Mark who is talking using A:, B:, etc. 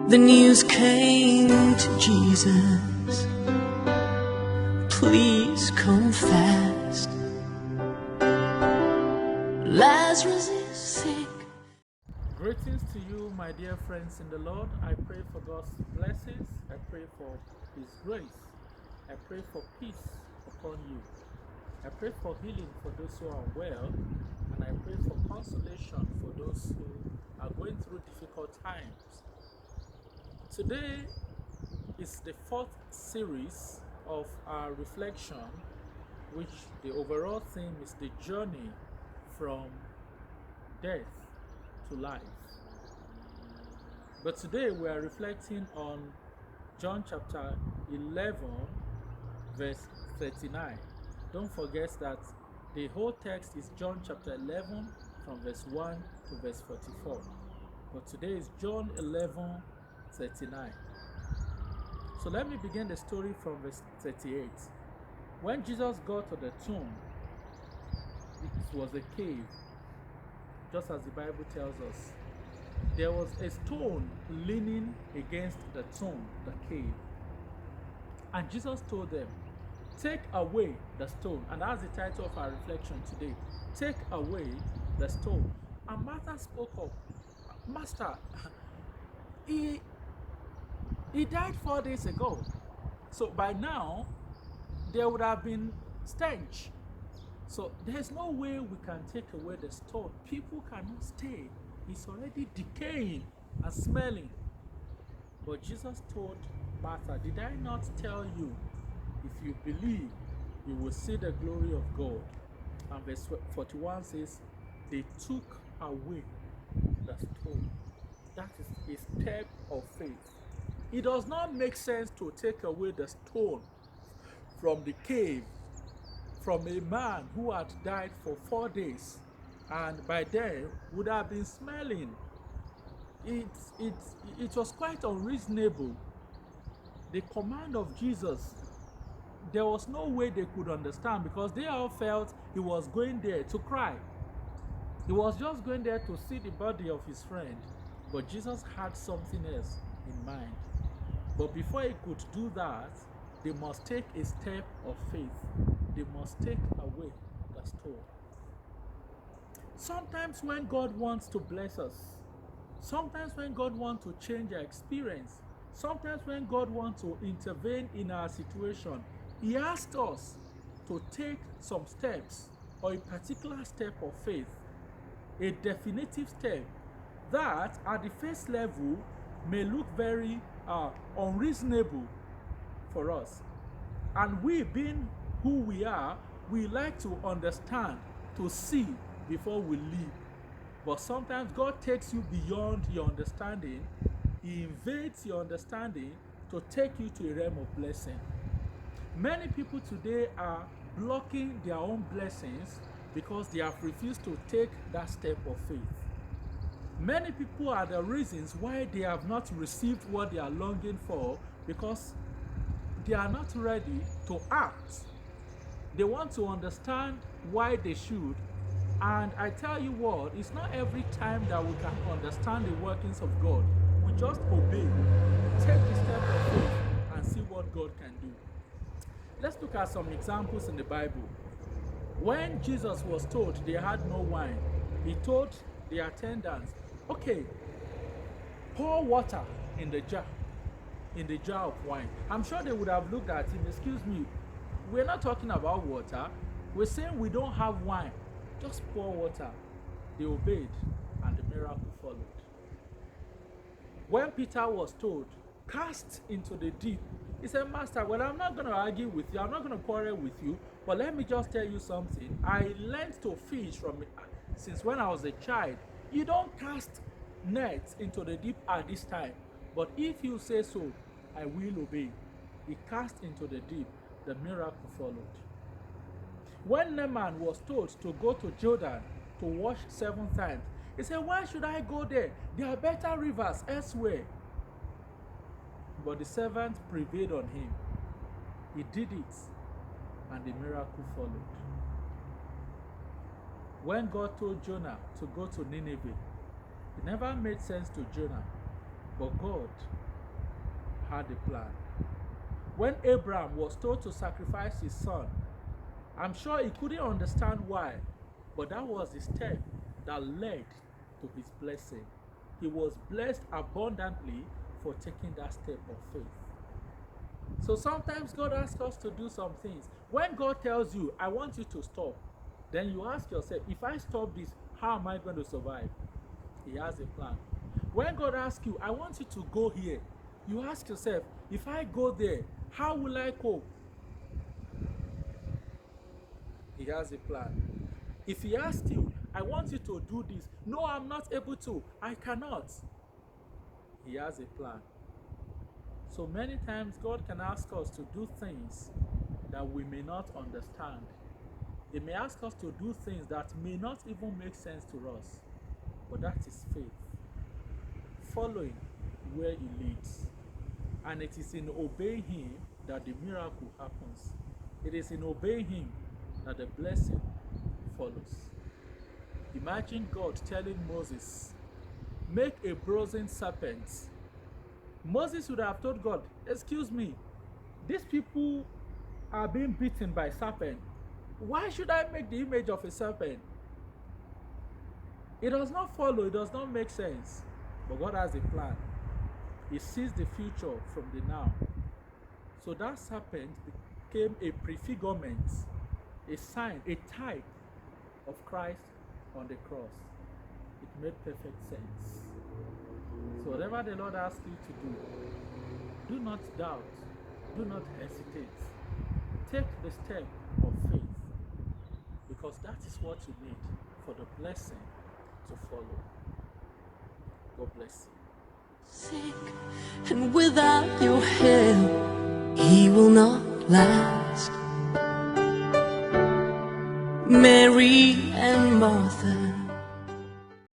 A: The news came to Jesus, please come fast. Lazarus is sick.
B: Greetings to you, my dear friends in the Lord. I pray for God's blessings. I pray for His grace. I pray for peace upon you. I pray for healing for those who are well, and I pray for consolation for those who are going through difficult times. Today is the fourth series of our reflection, which the overall theme is the journey from death to life. But today we are reflecting on John chapter 11, verse 39. Don't forget that the whole text is John chapter 11 from verse 1 to verse 44. But today is John 11, 39. So let me begin the story from verse 38. When Jesus got to the tomb, it was a cave, just as the Bible tells us. There was a stone leaning against the tomb, the cave. And Jesus told them, take away the stone. And that's the title of our reflection today. Take away the stone. And Martha spoke up. Master, he died 4 days ago. So by now, there would have been stench. So there's no way we can take away the stone. People cannot stay. It's already decaying and smelling. But Jesus told Martha, did I not tell you, if you believe, you will see the glory of God? And verse 41 says, they took away the stone. That is a step of faith. It does not make sense to take away the stone from the cave, from a man who had died for 4 days, and by then would have been smelling. It was quite unreasonable. The command of Jesus, there was no way they could understand, because they all felt he was going there to cry. He was just going there to see the body of his friend. But Jesus had something else in mind. But before he could do that, they must take a step of faith. They must take away the stone. Sometimes when God wants to bless us, sometimes when God wants to change our experience, sometimes when God wants to intervene in our situation, He asks us to take some steps, or a particular step of faith, a definitive step that at the first level may look very unreasonable for us. And we, being who we are, we like to understand, to see before we live. But sometimes God takes you beyond your understanding. He invades your understanding to take you to a realm of blessing. Many people today are blocking their own blessings because they have refused to take that step of faith. Many people are the reasons why they have not received what they are longing for, because they are not ready to act. They want to understand why they should. And I tell you what, it's not every time that we can understand the workings of God. We just obey, take the step of faith, and see what God can do. Let's look at some examples in the Bible. When Jesus was told they had no wine, he told the attendants, okay, pour water in the jar of wine. I'm sure they would have looked at him, excuse me, we're not talking about water. We're saying we don't have wine. Just pour water. They obeyed, and the miracle followed. When Peter was told, cast into the deep, he said, Master, well, I'm not going to argue with you. I'm not going to quarrel with you. But let me just tell you something. I learned to fish since when I was a child. You don't cast nets into the deep at this time. But if you say so, I will obey. He cast into the deep. The miracle followed. When Naaman was told to go to Jordan to wash 7 times, he said, why should I go there? There are better rivers elsewhere. But the servant prevailed on him. He did it, and the miracle followed. When God told Jonah to go to Nineveh, it never made sense to Jonah. But God had a plan. When Abraham was told to sacrifice his son, I'm sure he couldn't understand why, but that was the step that led to his blessing. He was blessed abundantly for taking that step of faith. So sometimes God asks us to do some things. When God tells you, I want you to stop, then you ask yourself, if I stop this, how am I going to survive? He has a plan. When God asks you, I want you to go here, you ask yourself, if I go there, how will I cope? He has a plan. If he asks you, I want you to do this, no, I'm not able to, I cannot. He has a plan. So many times God can ask us to do things that we may not understand. He may ask us to do things that may not even make sense to us. But that is faith. Following where he leads. And it is in obeying him that the miracle happens. It is in obeying him that the blessing follows. Imagine God telling Moses, make a brazen serpent. Moses would have told God, excuse me, these people are being beaten by serpent. Why should I make the image of a serpent? It does not follow, it does not make sense. But God has a plan. He sees the future from the now. So that serpent became a prefigurement, a sign, a type of Christ on the cross. It made perfect sense. So whatever the Lord asks you to do not doubt, do not hesitate. Take the step of faith, because that is what you need for the blessing to follow. God bless you.
A: Sick and without your help, he will not last. Mary and Martha